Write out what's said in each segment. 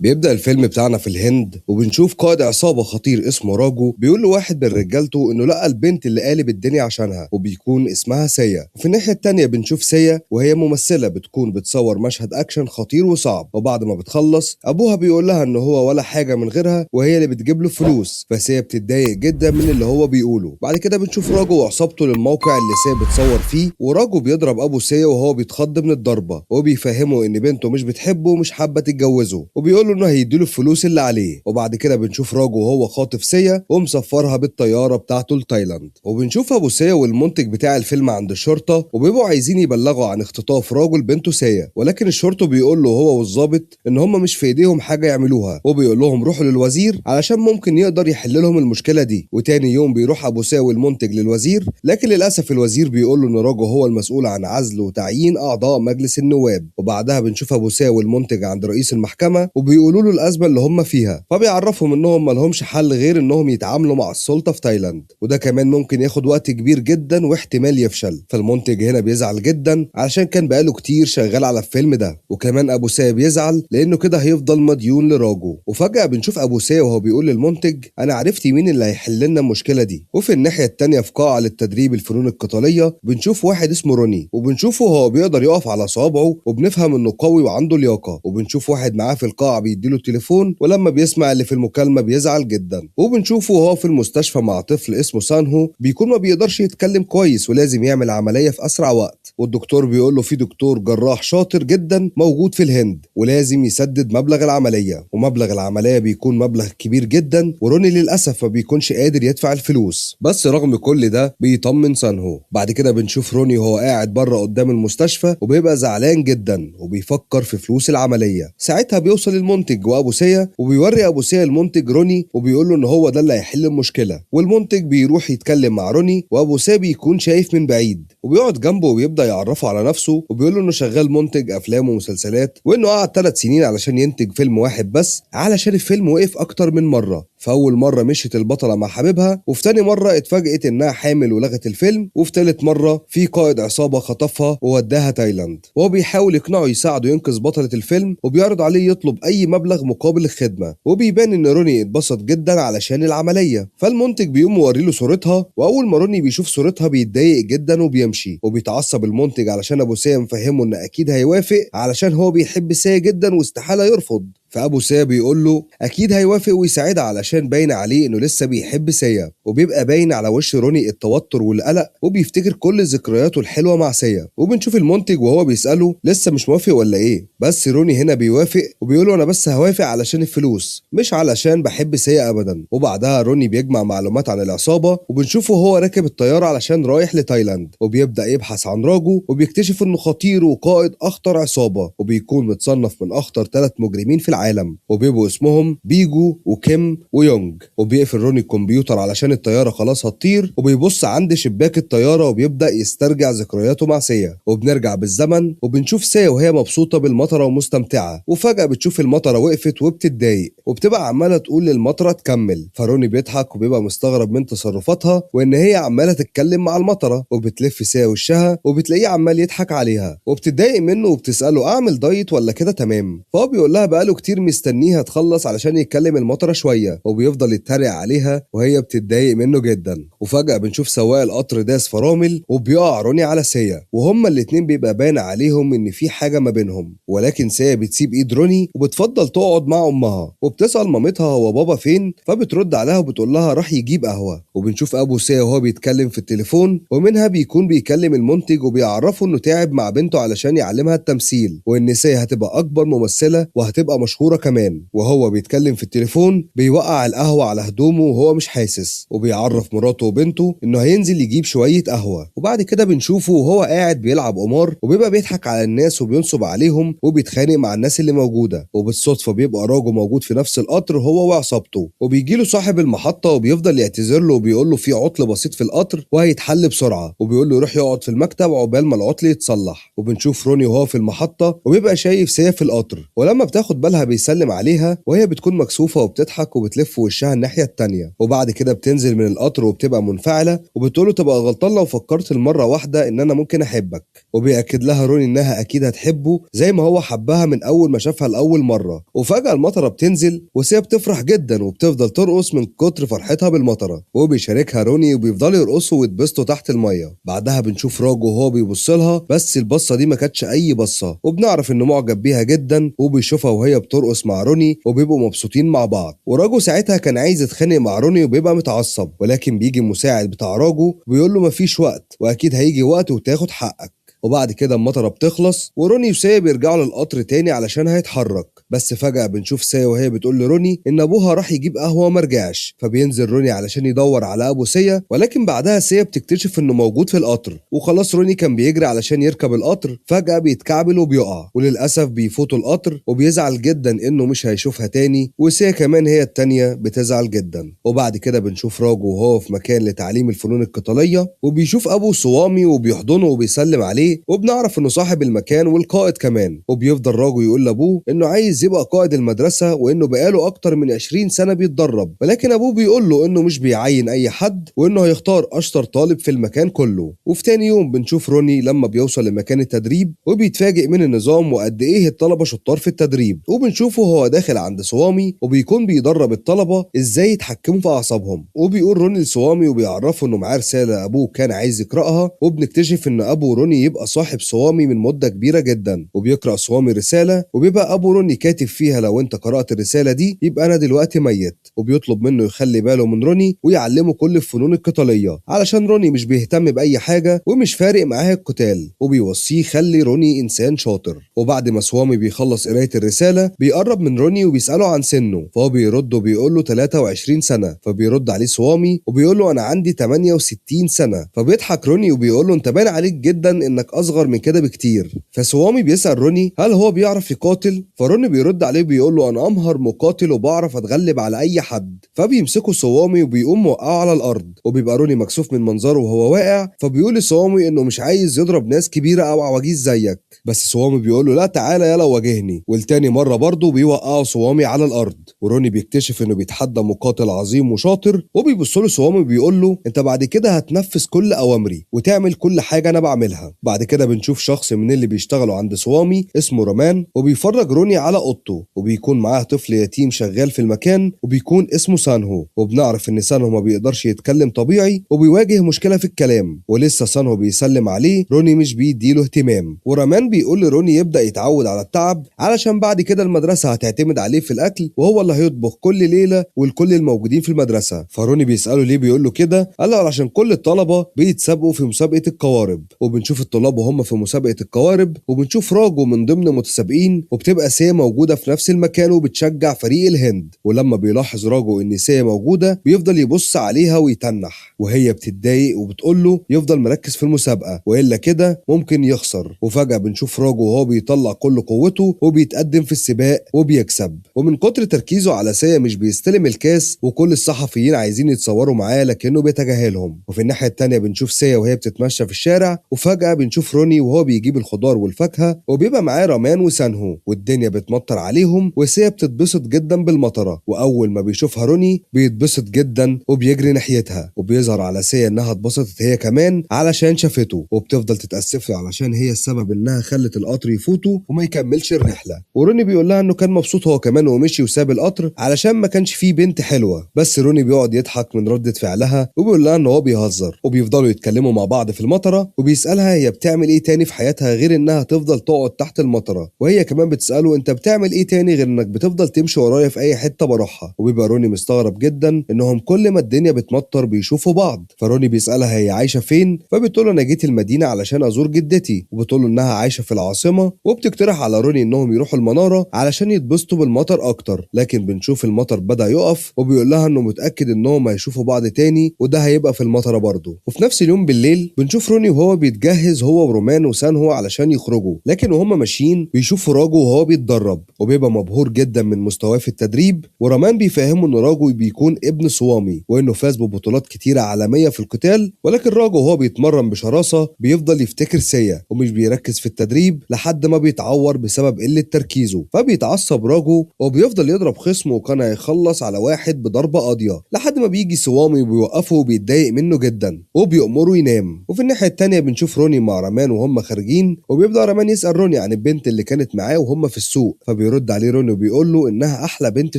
بيبدأ الفيلم بتاعنا في الهند وبنشوف قائد عصابة خطير اسمه راجو بيقول لواحد من رجالته انه لقى البنت اللي قالب الدنيا عشانها وبيكون اسمها سيا. وفي الناحية التانية بنشوف سيا وهي ممثلة بتكون بتصور مشهد اكشن خطير وصعب، وبعد ما بتخلص ابوها بيقول لها ان هو ولا حاجة من غيرها وهي اللي بتجيب له فلوس، فسيا بتتضايق جدا من اللي هو بيقوله. بعد كده بنشوف راجو وعصابته للموقع اللي سيا بتصور فيه، وراجو بيضرب ابو سيا وهو بيتخض من الضربة وبيفهمه ان بنته مش بتحبه ومش حابة تتجوزه، وبيقول له انه هيديله الفلوس اللي عليه. وبعد كده بنشوف راجو وهو خاطف سيا ومسفرها بالطياره بتاعته لتايلاند. وبنشوف ابو سيا والمنتج بتاع الفيلم عند الشرطه وبيبقوا عايزين يبلغوا عن اختطاف راجو لبنته سيا، ولكن الشرطه بيقول له هو والظابط ان هم مش في ايديهم حاجه يعملوها، وبيقول لهم روحوا للوزير علشان ممكن يقدر يحل لهم المشكله دي. وتاني يوم بيروح ابو سيا والمنتج للوزير، لكن للاسف الوزير بيقول له ان راجو هو المسؤول عن عزل وتعيين اعضاء مجلس النواب. وبعدها بنشوف ابو سيا والمنتج عند رئيس المحكمه وبيقولوا له الازمه اللي هم فيها، فبيعرفهم انهم ملهمش حل غير انهم يتعاملوا مع السلطه في تايلاند، وده كمان ممكن ياخد وقت كبير جدا واحتمال يفشل. فالمنتج هنا بيزعل جدا علشان كان بقاله كتير شغال على الفيلم ده، وكمان ابو سيا بيزعل لانه كده هيفضل مديون لراجو. وفجاه بنشوف ابو سيا وهو بيقول للمنتج انا عرفت مين اللي هيحل لنا المشكله دي. وفي الناحيه التانيه في قاعه للتدريب الفنون القتاليه بنشوف واحد اسمه روني، وبنشوفه هو بيقدر يقف على صوابعه وبنفهم انه قوي وعنده لياقه. وبنشوف واحد معاه في القاعه بيديله التليفون، ولما بيسمع اللي في المكالمة بيزعل جدا. وبنشوفه وهو في المستشفى مع طفل اسمه سانهو بيكون ما بيقدرش يتكلم كويس ولازم يعمل عملية في أسرع وقت، والدكتور بيقول له في دكتور جراح شاطر جدا موجود في الهند ولازم يسدد مبلغ العملية، ومبلغ العملية بيكون مبلغ كبير جدا، وروني للأسف ما بيكونش قادر يدفع الفلوس، بس رغم كل ده بيطمن سانهو. بعد كده بنشوف روني وهو قاعد بره قدام المستشفى وبيبقى زعلان جدا وبيفكر في فلوس العملية. ساعتها بيوصل المنتج وأبو سيا وبيوري ابو سيا المنتج روني وبيقول له ان هو ده اللي هيحل المشكله، والمنتج بيروح يتكلم مع روني وابو سيا بيكون شايف من بعيد وبيقعد جنبه وبيبدا يعرفه على نفسه وبيقول له انه شغال منتج افلام ومسلسلات، وانه قعد 3 سنين علشان ينتج فيلم واحد بس علشان الفيلم وقف اكتر من مره. فاول مره مشيت البطله مع حبيبها، وفي تاني مره اتفاجئت انها حامل ولغت الفيلم، وفي تالت مره في قائد عصابه خطفها ووداها تايلاند، وهو بيحاول يقنعه يساعده ينقذ بطله الفيلم وبيعرض عليه يطلب اي مبلغ مقابل الخدمه. وبيبان ان روني اتبسط جدا علشان العمليه، فالمنتج بيقوم موري له صورتها، واول ما روني بيشوف صورتها بيتضايق جدا وبيمشي، وبيتعصب المنتج علشان ابو سيا مفهمه ان اكيد هيوافق علشان هو بيحب سيا جدا واستحاله يرفض. فابو سيا بيقول له اكيد هيوافق ويساعدها علشان باين عليه انه لسه بيحب سيا، وبيبقى باين على وش روني التوتر والقلق وبيفتكر كل ذكرياته الحلوه مع سيا. وبنشوف المنتج وهو بيساله لسه مش موافق ولا ايه، بس روني هنا بيوافق وبيقول له انا بس هوافق علشان الفلوس مش علشان بحب سيا ابدا. وبعدها روني بيجمع معلومات عن العصابه وبنشوفه هو راكب الطياره علشان رايح لتايلاند، وبيبدا يبحث عن راجو وبيكتشف انه خطير وقائد اخطر عصابه، وبيكون متصنف من اخطر 3 مجرمين في العالم، وبيبقوا اسمهم بيجو وكيم ويونج. وبيقفل روني الكمبيوتر علشان الطياره خلاص هتطير، وبيبص عند شباك الطياره وبيبدا يسترجع ذكرياته مع سيا. وبنرجع بالزمن وبنشوف سيا وهي مبسوطه بالمطره ومستمتعه، وفجاه بتشوف المطره وقفت وبتتضايق وبتبقى عماله تقول للمطره تكمل، فروني بيضحك وبيبقى مستغرب من تصرفاتها وان هي عماله تتكلم مع المطره، وبتلف سيا وشها وبتلاقيه عمال يضحك عليها وبتتضايق منه وبتساله اعمل دايت ولا كده تمام، فهو بيقول لها بقاله كتير مستنيها تخلص علشان يتكلم المطره شويه، وبيفضل يتريق عليها وهي بتتضايق منه جدا. وفجاه بنشوف سواق القطر داس فرامل وبيقع روني على سيا، وهما الاتنين بيبقى باين عليهم ان في حاجه ما بينهم، ولكن سيا بتسيب ايد روني وبتفضل تقعد مع امها، وبتسال مامتها هو بابا فين، فبترد عليها وبتقول لها راح يجيب قهوه. وبنشوف ابو سيا وهو بيتكلم في التليفون، ومنها بيكون بيكلم المنتج وبيعرفه انه تعب مع بنته علشان يعلمها التمثيل، وان سيا هتبقى اكبر ممثله وهتبقى مشهوره كمان. وهو بيتكلم في التليفون بيوقع القهوه على هدومه وهو مش حاسس، وبيعرف مراته وبنته انه هينزل يجيب شويه قهوه. وبعد كده بنشوفه وهو قاعد بيلعب قمار وبيبقى بيضحك على الناس وبينصب عليهم وبيتخانق مع الناس اللي موجوده، وبالصدفه بيبقى راجو موجود في نفس القطر هو وعصابته، وبيجيله صاحب المحطه وبيفضل يعتذر له وبيقول له في عطل بسيط في القطر وهيتحل بسرعه، وبيقول له يروح يقعد في المكتب عقبال ما العطل يتصلح. وبنشوف روني وهو في المحطه وبيبقى شايف سيا في القطر، ولما بتاخد بالها بيسلم عليها وهي بتكون مكسوفة وبتضحك وبتلف وشها الناحية التانية. وبعد كده بتنزل من القطر وبتبقى منفعلة وبتقوله تبقى غلطان لو فكرت المرة واحدة إن أنا ممكن أحبك. وبيأكد لها روني إنها أكيد هتحبه زي ما هو حبها من أول ما شافها لأول مرة. وفجأة المطرة بتنزل وسيا بتفرح جدا وبتفضل ترقص من كتر فرحتها بالمطرة، وبيشاركها روني وبيفضلوا يرقصوا ويتبسطوا تحت المية. بعدها بنشوف راجو وهو بيبص لها، بس البصة دي ما كانتش أي بصة، وبنعرف إنه معجب بيها جدا وبيشوفها وهي بترقص مع روني وبيبقوا مبسوطين مع بعض. وراجو ساعتها كان عايز يتخانق مع روني وبيبقى متعصب، ولكن بيجي المساعد بتاع راجو وبيقول له مفيش وقت واكيد هيجي وقت وتاخد حقك. وبعد كده المطره بتخلص وروني وسايا بيرجعوا للقطر تاني علشان هيتحرك، بس فجأة بنشوف سايا وهي بتقول لروني ان ابوها راح يجيب قهوه ومرجعش، فبينزل روني علشان يدور على ابو سايا، ولكن بعدها سايا بتكتشف انه موجود في القطر. وخلاص روني كان بيجري علشان يركب القطر، فجأة بيتكعبل وبيقع، وللاسف بيفوتوا القطر وبيزعل جدا انه مش هيشوفها تاني، وسايا كمان هي التانية بتزعل جدا. وبعد كده بنشوف راجو وهو في مكان لتعليم الفنون القتاليه وبيشوف ابو صوامي وبيحضنه وبيسلم عليه، وبنعرف انه صاحب المكان والقائد كمان. وبيفضل راجو يقول لابوه انه عايز يبقى قائد المدرسه وانه بقاله اكتر من 20 سنه بيتدرب، ولكن ابوه بيقول له انه مش بيعين اي حد وانه هيختار اشطر طالب في المكان كله. وفي تاني يوم بنشوف روني لما بيوصل لمكان التدريب وبيتفاجئ من النظام وقد ايه الطلبه شطار في التدريب، وبنشوفه هو داخل عند صوامي وبيكون بيدرب الطلبه ازاي يتحكموا في اعصابهم. وبيقول روني لصوامي وبيعرفه انه معاه رساله ابوه كان عايز يقراها، وبنكتشف ان ابو روني يبقى صاحب صوامي من مده كبيره جدا. وبيقرا صوامي رساله وبيبقى ابو روني كاتب فيها لو انت قرات الرساله دي يبقى انا دلوقتي ميت، وبيطلب منه يخلي باله من روني ويعلمه كل الفنون القتاليه علشان روني مش بيهتم باي حاجه ومش فارق معاه القتال، وبيوصيه يخلي روني انسان شاطر. وبعد ما صوامي بيخلص قرايه الرساله بيقرب من روني وبيساله عن سنه، فهو بيرد وبيقول له 23 سنه، فبيرد عليه صوامي وبيقول له انا عندي 68 سنه، فبيضحك روني وبيقول له انت باين عليك جدا انك اصغر من كده بكتير. فصوامي بيسال روني هل هو بيعرف يقاتل، فروني بيرد عليه بيقول له انا امهر مقاتل وبعرف اتغلب على اي حد. فبيمسكوا صوامي وبيقوم موقعه على الارض، وبيبقى روني مكسوف من منظره وهو واقع، فبيقول لصوامي انه مش عايز يضرب ناس كبيره او عواجيز زيك، بس صوامي بيقول له لا تعالى يلا واجهني. والتاني مره برضه بيوقعوا صوامي على الارض، وروني بيكتشف انه بيتحدى مقاتل عظيم وشاطر، وبيبص له صوامي بيقول له انت بعد كده هتنفذ كل اوامري وتعمل كل حاجه انا بعملها. بعد كده بنشوف شخص من اللي بيشتغلوا عند صوامي اسمه رمان وبيفرج روني على اوضته، وبيكون معاه طفل يتيم شغال في المكان وبيكون اسمه سانهو، وبنعرف ان سانهو ما بيقدرش يتكلم طبيعي وبيواجه مشكله في الكلام، ولسه سانهو بيسلم عليه روني مش بيديله اهتمام. ورمان بيقول لروني يبدا يتعود على التعب علشان بعد كده المدرسه هتعتمد عليه في الاكل وهو اللي هيطبخ كل ليله ولكل الموجودين في المدرسه. فروني بيساله ليه بيقول له كده، قال له علشان كل الطلبه بيتسابقوا في مسابقه القوارب. وبنشوف الطلاب وهم في مسابقه القوارب وبنشوف راجو من ضمن متسابقين، وبتبقى سيا موجوده في نفس المكان وبتشجع فريق الهند. ولما بيلاحظ راجو ان سيا موجوده بيفضل يبص عليها ويتنح، وهي بتتضايق وبتقول له يفضل مركز في المسابقه والا كده ممكن يخسر. وفجاه بنشوف راجو وهو بيطلع كل قوته وبيتقدم في السباق وبيكسب، ومن كتر تركيزه على سيا مش بيستلم الكاس، وكل الصحفيين عايزين يتصوروا معاه لكنه بيتجاهلهم. وفي الناحيه التانيه بنشوف سيا وهي بتتمشى في الشارع، وفجاه بنشوف روني وهو بيجيب الخضار والفاكهه وبيبقى معاه رمان وسانهو، والدنيا بتمطر عليهم وسيا بتتبسط جدا بالمطره، واول ما بيشوفها روني بيتبسط جدا وبيجري ناحيتها، وبيظهر على سيا انها اتبسطت هي كمان علشان شافته، وبتفضل تتاسف له علشان هي السبب انها خلت القطر يفوته وما يكملش الرحله. وروني بيقول لها انه كان مبسوط هو كمان ومشي وساب القطر علشان ما كانش فيه بنت حلوه، بس روني بيقعد يضحك من ردة فعلها وبيقول لها ان هو بيهزر، وبيفضلوا يتكلموا مع بعض في المطره، وبيسالها هي بتعمل ايه تاني في حياتها غير انها تفضل تقعد تحت المطره، وهي كمان بتساله انت بتعمل ايه تاني غير انك بتفضل تمشي ورايا في اي حته بروحها. وبيبقى روني مستغرب جدا انهم كل ما الدنيا بتمطر بيشوفوا بعض، فروني بيسالها هي عايشه فين، فبتقول له انا جيت المدينه علشان ازور جدتي، وبتقول له انها عايشه في العاصمه، وبتقترح على روني انهم يروحوا المناره علشان يتبسطوا بالمطر اكتر، لكن بنشوف المطر بدا يقف، وبيقول لها انه متاكد انهم هيشوفوا بعض تاني وده هيبقى في المطره برضه. وفي نفس اليوم بالليل بنشوف روني وهو بيتجهز هو هو ورومان وسانهو علشان يخرجوا، لكن وهم ماشيين بيشوفوا راجو وهو بيتدرب وبيبقى مبهور جدا من مستواه في التدريب، ورومان بيفهمه ان راجو بيكون ابن صوامي وانه فاز ببطولات كتيره عالميه في القتال، ولكن راجو وهو بيتمرن بشراسه بيفضل يفتكر سيا ومش بيركز في التدريب لحد ما بيتعور بسبب قله تركيزه، فبيتعصب راجو وبيفضل يضرب خصمه وكان هيخلص على واحد بضربه قاضيه لحد ما بيجي صوامي وبيوقفه وبيتضايق منه جدا وبيأمره ينام. وفي الناحيه التانيه بنشوف روني مع رمان وهم خارجين، وبيبدأ رمان يسأل روني عن البنت اللي كانت معاه وهم في السوق، فبيرد عليه روني وبيقول له انها احلى بنت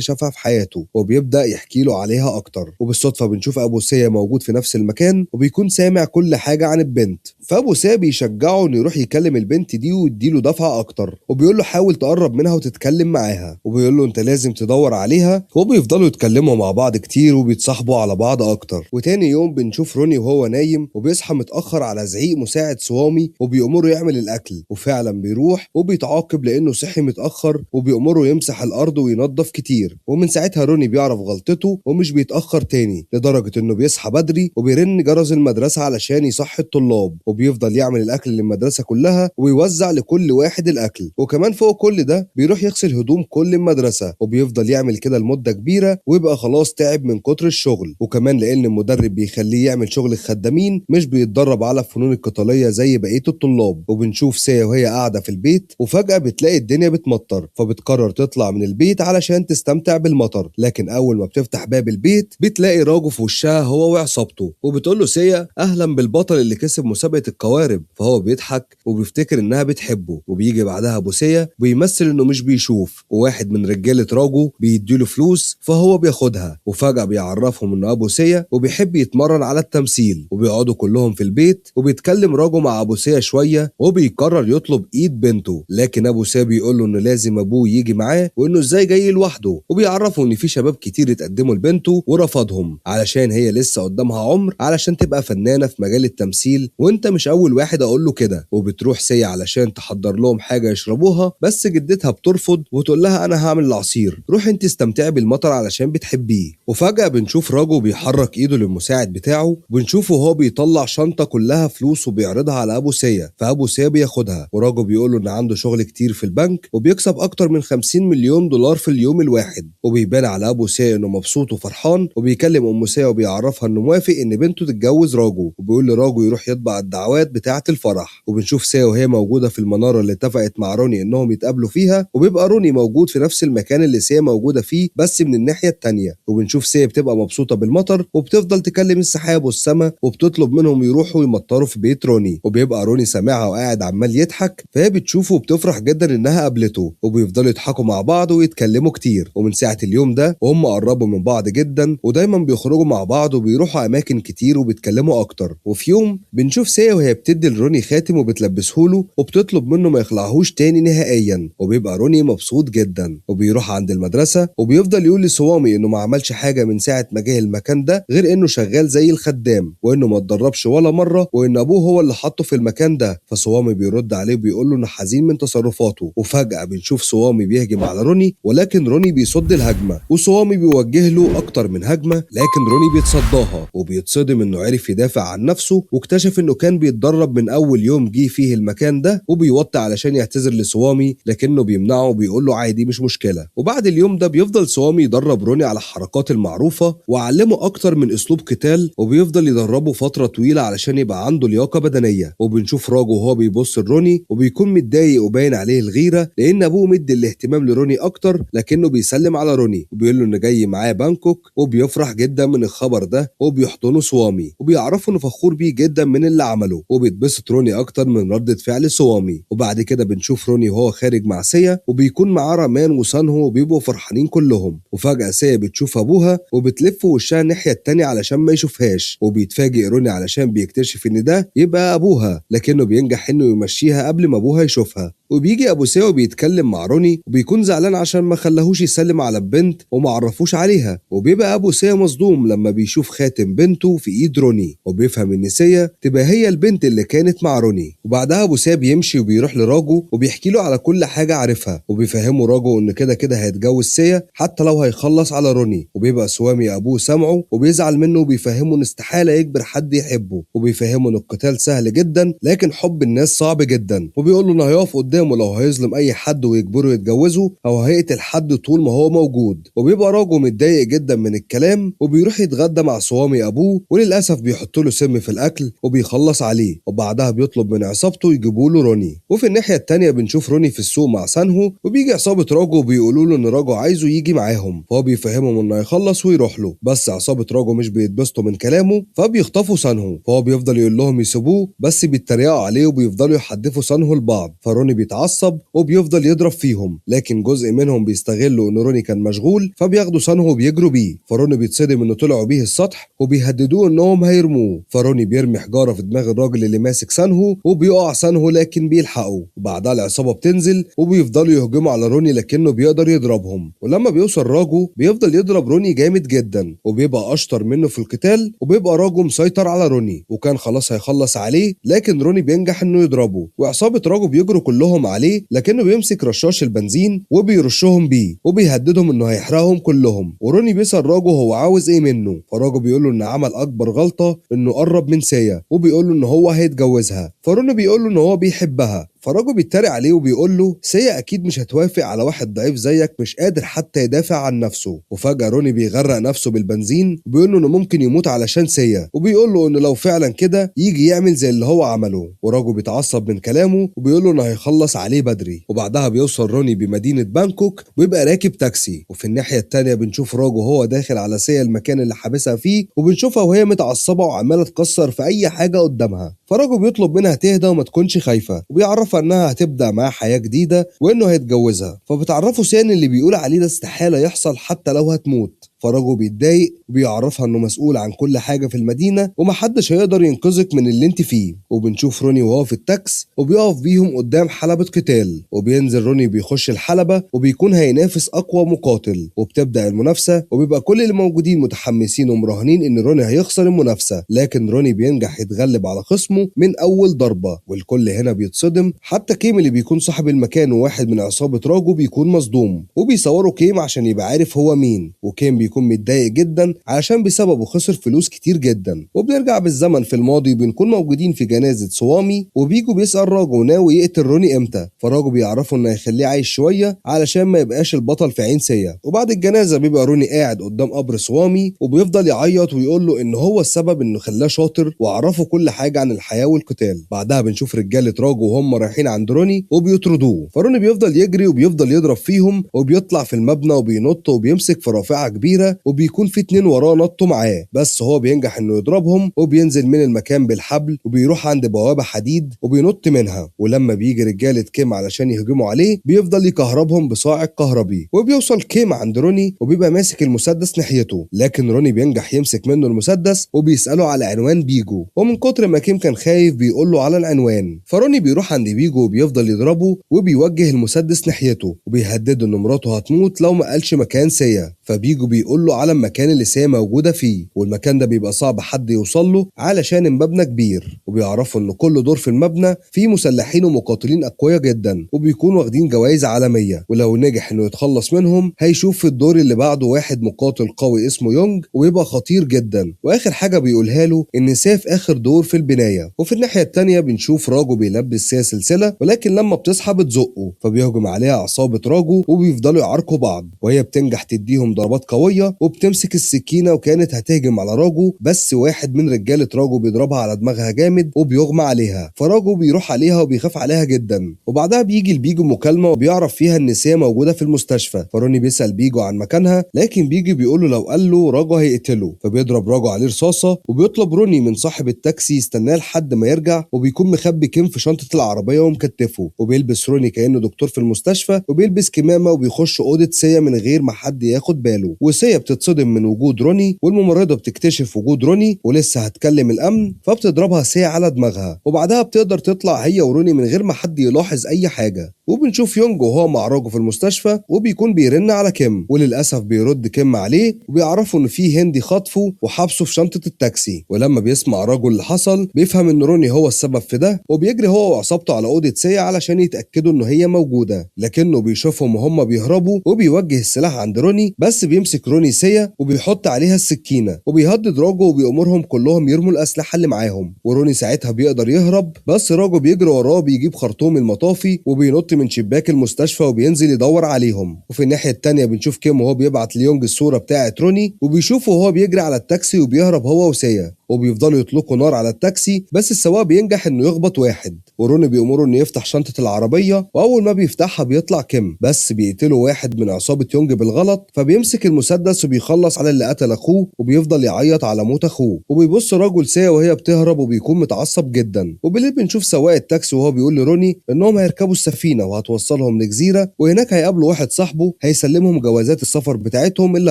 شافها في حياته، وبيبدأ يحكي له عليها اكتر. وبالصدفه بنشوف ابو سيا موجود في نفس المكان وبيكون سامع كل حاجه عن البنت، فابو سيا بيشجعه انه يروح يكلم البنت دي ويديله دفعه اكتر، وبيقول له حاول تقرب منها وتتكلم معاها، وبيقول له انت لازم تدور عليها، وبيفضلوا يتكلموا مع بعض كتير وبيتصاحبوا على بعض اكتر. وتاني يوم بنشوف روني وهو نايم وبيصحى متاخر على زعيق مساعد صوامي وبيأمره يعمل الاكل، وفعلا بيروح وبيتعاقب لانه صحي متاخر وبيأمره يمسح الارض وينظف كتير. ومن ساعتها روني بيعرف غلطته ومش بيتاخر تاني، لدرجه انه بيصحى بدري وبيرن جرس المدرسه علشان يصحي الطلاب، وبيفضل يعمل الاكل للمدرسه كلها ويوزع لكل واحد الاكل. وكمان فوق كل ده بيروح يغسل هدوم كل المدرسه، وبيفضل يعمل كده لمده كبيره ويبقى خلاص تعب من كتر الشغل. وكمان لان المدرب بيخليه يعمل شغل الخدامين مش بيتدرب على الفنون القتاليه زي بقيه الطلاب. وبنشوف سيا وهي قاعده في البيت وفجاه بتلاقي الدنيا بتمطر، فبتقرر تطلع من البيت علشان تستمتع بالمطر، لكن اول ما بتفتح باب البيت بتلاقي راجو في وشها هو وعصابته، وبتقول له سيا اهلا بالبطل اللي كسب مسابقه القوارب، فهو بيضحك وبيفتكر انها بتحبه. وبيجي بعدها ابو سيا بيمثل انه مش بيشوف، وواحد من رجاله راجو بيديله فلوس فهو بياخدها، وفجاه بيعرفهم انه ابو سيا وبيحب يتمرن على التمثيل. وبيقعدوا كلهم في البيت وبيتكلم راجو مع ابو سيا شويه وبيقرر يطلب ايد بنته، لكن ابو سيا بيقول له انه لازم ابوه يجي معاه وانه ازاي جاي لوحده، وبيعرفه ان في شباب كتير اتقدموا لبنته ورفضهم علشان هي لسه قدامها عمر علشان تبقى فنانه في مجال التمثيل، وانت مش اول واحد اقول له كده. وبتروح سيا علشان تحضر لهم حاجه يشربوها، بس جدتها بترفض وتقول لها انا هعمل العصير، روح انت استمتعي بالمطر علشان بتحبيه. وفجاه بنشوف راجو بيحرك ايده للمساعد بتاعه، وبنشوفه وهو بيطلع شنطه كلها فلوس وبيعرضها على ابو سيا، فابو سيا بياخدها، وراجو بيقول له ان عنده شغل كتير في البنك وبيكسب اكتر من 50 مليون دولار في اليوم الواحد. وبيبان على ابو سيا انه مبسوط وفرحان، وبيكلم ام سيا وبيعرفها انه موافق ان بنته تتجوز راجو، وبيقول لراجو يروح يطبع الدعوات بتاعه الفرح. وبنشوف سيا وهي موجوده في المناره اللي اتفقت مع روني انهم يتقابلوا فيها، وبيبقى روني موجود في نفس المكان اللي سيا موجوده فيه بس من الناحيه التانيه. وبنشوف سيا بتبقى مبسوطه بالمطر وبتفضل تكلم السحاب والسما وبتطلب منهم يروحوا يمطروا في بيت روني، وبيبقى روني سامعها وقاعد عمال يضحك، فهي بتشوفه وبتفرح جدا انها قابلته، وبيفضلوا يضحكوا مع بعض ويتكلموا كتير. ومن ساعه اليوم ده وهم قربوا من بعض جدا ودايما بيخرجوا مع بعض وبيروحوا اماكن كتير وبيتكلموا اكتر. وفي يوم بنشوف سيا وهي بتدي لروني خاتم وبتلبسهوله وبتطلب منه ما يخلعهوش تاني نهائيا، وبيبقى روني مبسوط جدا. وبيروح عند المدرسه وبيفضل يقول لصوامي انه ما عملش حاجه من ساعه ما جه المكان ده غير انه شغال زي الخدام، وانه ما اتدربش ولا مره، وان ابوه هو اللي حطه في المكان ده. فصوامي بيرد عليه وبيقول له انه حزين من تصرفاته. وفجاه بنشوف صوامي بيهجم على روني، ولكن روني بيصد الهجمه، وصوامي بيوجه له اكتر من هجمه، لكن روني بيتصداها وبيتصدم انه عرف يدافع عن نفسه، واكتشف انه كان بيتدرب من اول يوم جه فيه المكان ده، وبيوطي علشان يعتذر لصوامي لكنه بيمنعه وبيقول له عادي مش مشكله. وبعد اليوم ده بيفضل صوامي يدرب روني على الحركات المعروفه وعلمه اكتر من اسلوب قتال، وبيفضل يدربه فتره طويله علشان يبقى عنده لياقه بدنيه. وبنشوف راجو وهو بيبص لروني وبيكون متضايق وباين عليه الغيره لان ابوه مدي الاهتمام لروني اكتر، لكنه بيسلم على روني وبيقول له انه جاي معاه بانكوك، وبيفرح جدا من الخبر ده وبيحضنه صوامي وبيعرفه انه فخور بيه جدا من اللي عمله، وبيتبسط روني اكتر من ردة فعل صوامي. وبعد كده بنشوف روني وهو خارج مع سيا وبيكون معاه رمان وسانهو وبيبقوا فرحانين كلهم. وفجأة سيا بتشوف ابوها وبتلف وشها الناحية التانية علشان ما يشوفهاش، وبيتفاجئ روني علشان بيكتشف ان ده يبقى ابوها، لكنه بينجح انه يمشيها قبل ما ابوها يشوفها. وبيجي ابو سيا وبيتكلم مع روني وبيكون زعلان عشان ما خلاهوش يسلم على البنت وما عرفوش عليها، وبيبقى ابو سيا مصدوم لما بيشوف خاتم بنته في ايد روني وبيفهم ان سيا تبقى هي البنت اللي كانت مع روني. وبعدها ابو سيا بيمشي وبيروح لراجو وبيحكي له على كل حاجه عارفها، وبيفهمه راجو ان كده كده هيتجوز سيا حتى لو هيخلص على روني. وبيبقى سوامي ابوه سامعه وبيزعل منه وبيفهمه ان استحاله يجبر حد يحبه، وبيفهمه ان القتال سهل جدا لكن حب الناس صعب جدا، وبيقول له انه هيقف قدامه لو هيظلم اي حد ويجبره يتجوزه او هيقتل حد طول ما هو موجود. وبيبقى راجو متضايق جدا من الكلام وبيروح يتغدى مع سوامي ابوه، وللاسف بيحط له سم في الاكل وبيخلص عليه، وبعدها بيطلب من عصابته يجيبوا له روني. وفي الناحيه التانيه بنشوف روني في السوق مع سانهو، وبيجي عصابه راجو وبيقولوا له ان راجو عايزه يجي معاهم، فهو بيفهمهم انه هيخلص ويروح له، بس عصابه راجو مش بيتبسطوا من كلامه فبيخطفوا سانهو، فهو بيفضل يقول لهم يسيبوه بس بيتريقوا عليه وبيفضلوا يحدفوا سانهو لبعض، فروني بيتعصب وبيفضل يضرب فيهم، لكن جزء منهم بيستغلوا ان روني كان مشغول فبياخدوا سانهو وبيجروا بيه، فروني بيتصدم انه طلعوا بيه السطح وبيهددوه انهم هيرموه، فروني بيرمي حجاره في دماغ الراجل اللي ماسك سانهو وبيقع سانهو لكن بيلحقه، وبعدها العصابه بتنزل وبيفضلوا يهجموا على روني لكنه بيقدر يضربهم، ولما بيوصل راجو بيفضل يضرب روني جامد جدا وبيبقى اشطر منه في القتال، وبيبقى راجو مسيطر على روني وكان خلاص هيخلص عليه، لكن روني بينجح انه يضربه، وعصابه راجو بيجروا كلهم عليه لكنه بيمسك رشاش البنزين وبيرشهم بيه وبيهددهم انه هيحرقهم كلهم، وروني بيسأل راجو هو عاوز ايه منه، فراجو بيقول له ان عمل اكبر غلطه انه قرب من سيا وبيقول له ان هو هيتجوزها، فروني بيقول له ان هو بيحبها، فراجو بيتريق عليه وبيقول له سيا اكيد مش هتوافق على واحد ضعيف زيك مش قادر حتى يدافع عن نفسه، وفجأة روني بيغرق نفسه بالبنزين وبيقول له انه ممكن يموت علشان سيا، وبيقول له انه لو فعلا كده يجي يعمل زي اللي هو عمله، وراجو بيتعصب من كلامه وبيقول له انه هيخلص عليه بدري. وبعدها بيوصل روني بمدينة بانكوك ويبقى راكب تاكسي، وفي الناحية التانية بنشوف راجو هو داخل على سيا المكان اللي حابسها فيه، وبنشوفها وهي متعصبة وعمالة تكسر في اي حاجة قدامها، فراجو بيطلب منها تهدى وما تكونش خايفة، وبيعرفها انها هتبدأ معاه حياة جديدة وانه هيتجوزها، فبتعرفه سيا ان اللي بيقول عليه ده استحالة يحصل حتى لو هتموت، فراجو بيتضايق وبيعرفها انه مسؤول عن كل حاجه في المدينه ومحدش هيقدر ينقذك من اللي انت فيه. وبنشوف روني وهو في التاكس وبيقف بيهم قدام حلبه قتال، وبينزل روني بيخش الحلبه وبيكون هينافس اقوى مقاتل، وبتبدا المنافسه وبيبقى كل اللي موجودين متحمسين ومراهنين ان روني هيخسر المنافسه، لكن روني بينجح يتغلب على خصمه من اول ضربه، والكل هنا بيتصدم، حتى كيم اللي بيكون صاحب المكان وواحد من عصابه راجو بيكون مصدوم، وبيصوروا كيم عشان يبقى عارف هو مين، وكيم بيكون متضايق جدا علشان بسببه خسر فلوس كتير جدا. وبنرجع بالزمن في الماضي وبنكون موجودين في جنازة سوامي، وبيجو بيسأل راجو ناوي يقتل روني امتى، فراجو بيعرفه انه هيخليه عايش شوية علشان ما يبقاش البطل في عين سيا. وبعد الجنازة بيبقى روني قاعد قدام قبر سوامي وبيفضل يعيط ويقول له ان هو السبب انه خلاه شاطر وعرفه كل حاجة عن الحياة والقتال. بعدها بنشوف رجالة راجو وهم رايحين عند روني وبيطردوه، فروني بيفضل يجري وبيفضل يضرب فيهم وبيطلع في المبنى وبينط وبيمسك في رافعة كبيرة وبيكون في 2 وراه نطوا معاه، بس هو بينجح انه يضربهم وبينزل من المكان بالحبل وبيروح عند بوابة حديد وبينط منها، ولما بيجي رجالة كيم علشان يهجموا عليه بيفضل يكهربهم بصاعق كهربي، وبيوصل كيم عند روني وبيبقى ماسك المسدس ناحيته، لكن روني بينجح يمسك منه المسدس وبيسأله على عنوان بيجو، ومن كتر ما كيم كان خايف بيقول له على العنوان، فروني بيروح عند بيجو وبيفضل يضربه وبيوجه المسدس ناحيته وبيهدده ان مراته هتموت لو ما قالش مكان سيا، فبيجو بيقول له على المكان اللي سيا موجوده فيه، والمكان ده بيبقى صعب حد يوصل له علشان المبنى كبير، وبيعرفوا ان كل دور في المبنى فيه مسلحين ومقاتلين اقوياء جدا وبيكونوا واخدين جوائز عالميه، ولو نجح انه يتخلص منهم هيشوف في الدور اللي بعده واحد مقاتل قوي اسمه يونج ويبقى خطير جدا، واخر حاجه بيقولها له ان سيا في اخر دور في البنايه. وفي الناحيه التانيه بنشوف راجو بيلبس سيا سلسله، ولكن لما بتصحى بتزقه فبيهجم عليها عصابه راجو وبيفضلوا يعاركوا بعض، وهي بتنجح تديهم ضربات قويه وبتمسك السكينه وكانت هتهجم على راجو، بس واحد من رجاله راجو بيضربها على دماغها جامد وبيغمى عليها، فراجو بيروح عليها وبيخاف عليها جدا. وبعدها بيجي لبيجو مكالمه وبيعرف فيها ان سيا موجوده في المستشفى، فروني بيسال بيجو عن مكانها، لكن بيجو بيقول له لو قال له راجو هيقتله، فبيضرب راجو عليه رصاصه وبيطلب روني من صاحب التاكسي يستناه لحد ما يرجع، وبيكون مخبي كيم في شنطه العربيه ومكتفه، وبيلبس روني كانه دكتور في المستشفى وبيلبس كمامه وبيخش اوضه سيا من غير ما حد ياخد باله، وسيا بتتصدم من وجود روني، والممرضه بتكتشف وجود روني ولسه هتكلم الامن فبتضربها سيا على دماغها، وبعدها بتقدر تطلع هي وروني من غير ما حد يلاحظ اي حاجه. وبنشوف يونج وهو مع راجو في المستشفى وبيكون بيرن على كيم، وللاسف بيرد كيم عليه وبيعرفوا ان في هندي خطفه وحبسه في شنطه التاكسي. ولما بيسمع راجو اللي حصل بيفهم ان روني هو السبب في ده، وبيجري هو وعصابته على اوضه سيا علشان يتاكدوا ان هي موجوده. لكنه بيشوفهم وهم بيهربوا وبيوجه السلاح عند روني، بس بيمسك روني سيا وبيحط عليها السكينه وبيهدد راجو وبيأمرهم كلهم يرموا الاسلحه اللي معاهم. وروني ساعتها بيقدر يهرب، بس راجو بيجري وراه بيجيب خرطوم المطافي وبينط من شباك المستشفى وبينزل يدور عليهم. وفي الناحيه التانيه بنشوف كيم وهو بيبعت ليونج الصوره بتاعه روني وبيشوفه وهو بيجري على التاكسي وبيهرب هو وسيا، وبيفضلوا يطلقوا نار على التاكسي، بس السواق بينجح انه يخبط واحد. وروني بيأمره انه يفتح شنطه العربيه، واول ما بيفتحها بيطلع كيم، بس بيقتله واحد من عصابه يونج بالغلط، فبيمسك المسدس وبيخلص على اللي قتل اخوه وبيفضل يعيط على موت اخوه. وبيبص راجل سيا وهي بتهرب وبيكون متعصب جدا. وبالليل بنشوف سواق التاكسي وهو بيقول لروني انهم هيركبوا السفينه وهتوصلهم لجزيره، وهناك هيقابلوا واحد صاحبه هيسلمهم جوازات السفر بتاعتهم اللي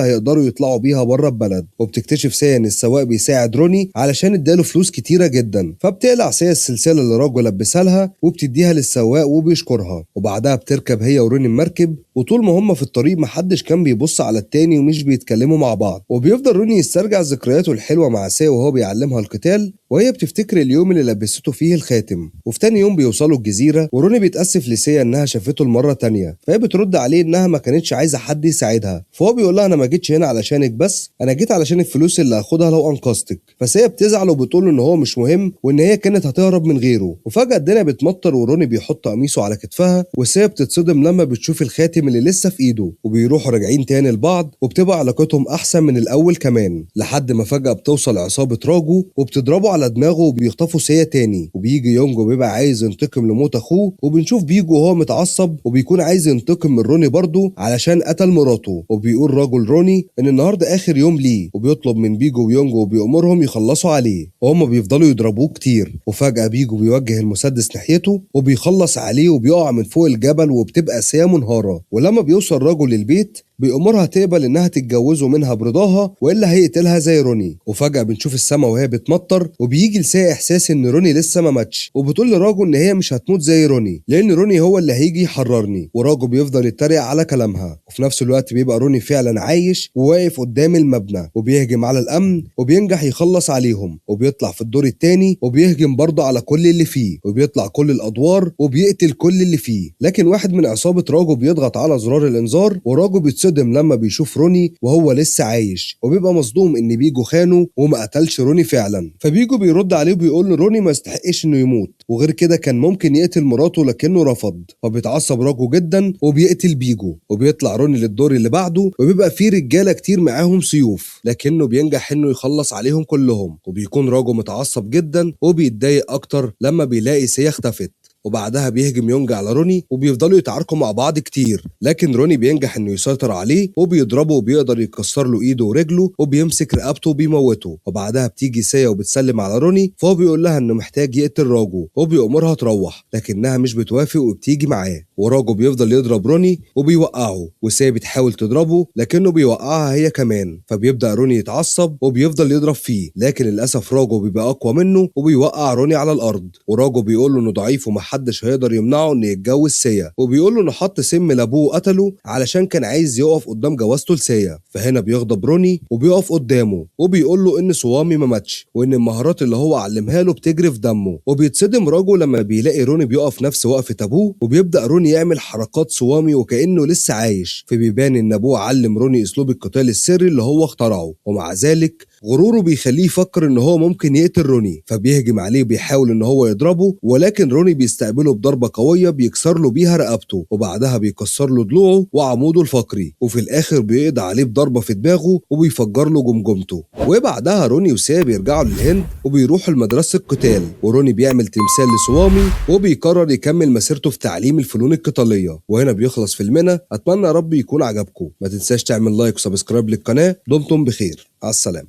هيقدروا يطلعوا بيها بره البلد. وبتكتشف سيا ان السواق بيساعد روني علشان اداله فلوس كتيره جدا، فبتقلع سيا السلسله اللي راجو لبسها لها وبتديها للسواق وبيشكرها. وبعدها بتركب هي وروني المركب، وطول ما هم في الطريق محدش كان بيبص على التاني ومش بيتكلموا مع بعض. وبيفضل روني يسترجع ذكرياته الحلوه مع سيا وهو بيعلمها القتال، وهي بتفتكر اليوم اللي لبسته فيه الخاتم. وفي تاني يوم بيوصلوا الجزيره، وروني بيتاسف لسيا انها شافته المره تانيه، فهي بترد عليه انها ما كانتش عايزه حد يساعدها. فهو بيقول لها انا ما جيتش هنا علشانك، بس انا جيت علشان الفلوس اللي هاخدها لو انقذتك. فسيا بتزعل وبتقول ان هو مش مهم وان هي كانت هتهرب من غيره. وفجاه الدنيا بتمطر وروني بيحط قميصه على كتفها، وسيا بتتصدم لما بتشوف الخاتم اللي لسه في ايده. وبيروحوا راجعين تاني لبعض، وبتبقى علاقتهم احسن من الاول كمان، لحد ما فجاه بتوصل عصابه راجو وبتضربه على دماغه وبيخطفوا سيا تاني. وبيجي يونج وبيبقى عايز ينتقم لموت اخوه، وبنشوف بيجو وهو متعصب وبيكون عايز ينتقم من روني برضه علشان قتل مراته. وبيقول راجل روني ان النهارده اخر يوم ليه، وبيطلب من بيجو ويونج وبيأمرهم يخلصوا عليه، وهم بيفضلوا يضربوه كتير. وفجأة بيجو بيوجه المسدس ناحيته وبيخلص عليه وبيقع من فوق الجبل، وبتبقى سيا منهارة. ولما بيوصل راجل للبيت بيأمرها تقبل انها تتجوزه منها برضاها والا هيقتلها زي روني. وفجأة بنشوف السما وهي بتمطر، وبيجي لسيا احساس ان روني لسه ما ماتش، وبتقول لراجو ان هي مش هتموت زي روني لان روني هو اللي هيجي يحررني. وراجو بيفضل يتريق على كلامها، وفي نفس الوقت بيبقى روني فعلا عايش وواقف قدام المبنى وبيهجم على الامن وبينجح يخلص عليهم، وبيطلع في الدور التاني وبيهجم برضه على كل اللي فيه، وبيطلع كل الادوار وبيقتل كل اللي فيه. لكن واحد من عصابة راجو بيضغط على زرار الانذار، وراجو بيتصدم لما بيشوف روني وهو لسه عايش، وبيبقى مصدوم ان بيجو خانه وما قتلش روني فعلا. فبيجو بيرد عليه وبيقول له روني ما يستحقش انه يموت، وغير كده كان ممكن يقتل مراته لكنه رفض. فبيتعصب راجو جدا وبيقتل بيجو، وبيطلع روني للدور اللي بعده وبيبقى فيه رجاله كتير معاهم سيوف، لكنه بينجح انه يخلص عليهم كلهم. وبيكون راجو متعصب جدا وبيتضايق اكتر لما بيلاقي سيا اختفت. وبعدها بيهجم يونج على روني وبيفضلوا يتعاركوا مع بعض كتير، لكن روني بينجح انه يسيطر عليه وبيضربه وبيقدر يكسر له ايده ورجله وبيمسك رقبته وبيموته. وبعدها بتيجي سيا وبتسلم على روني، فهو بيقول لها انه محتاج يقتل راجو وبيأمرها تروح، لكنها مش بتوافق وبتيجي معاه. وراجو بيفضل يضرب روني وبيوقعه، وسيا بتحاول تضربه لكنه بيوقعها هي كمان. فبيبدأ روني يتعصب وبيفضل يضرب فيه، لكن للاسف راجو بيبقى اقوى منه وبيوقع روني على الارض. وراجو بيقول له انه ضعيف ومحدش هيقدر يمنعه انه يتجوز سيا، وبيقول له انه حط سم لابوه وقتله علشان كان عايز يقف قدام جوازته لسيا. فهنا بيغضب روني وبيقف قدامه وبيقول له ان صوامي ما ماتش وان المهارات اللي هو علمها له بتجري في دمه. وبيتصدم راجو لما بيلاقي روني بيقف نفس وقفة ابوه، وبيبدأ روني يعمل حركات صوامي وكأنه لسه عايش. فبيبان ان ابوه علم روني اسلوب القتال السري اللي هو اخترعه، ومع ذلك غروره بيخليه يفكر ان هو ممكن يقتل روني. فبيهجم عليه وبيحاول ان هو يضربه، ولكن روني بيستقبله بضربة قوية بيكسر له بيها رقبته، وبعدها بيكسر له ضلوعه وعموده الفقري، وفي الاخر بيقضي عليه بضربة في دماغه وبيفجر له جمجمته. وبعدها روني وسيا بيرجعوا للهند وبيروحوا لمدرسة القتال، وروني بيعمل تمثال لصوامي وبيقرر يكمل مسيرته في تعليم الفنون القتالية. وهنا بيخلص فيلمنا. اتمنى يا رب يكون عجبكم، ما تنساش تعمل لايك وسبسكرايب للقناة. دمتم بخير، على السلامة.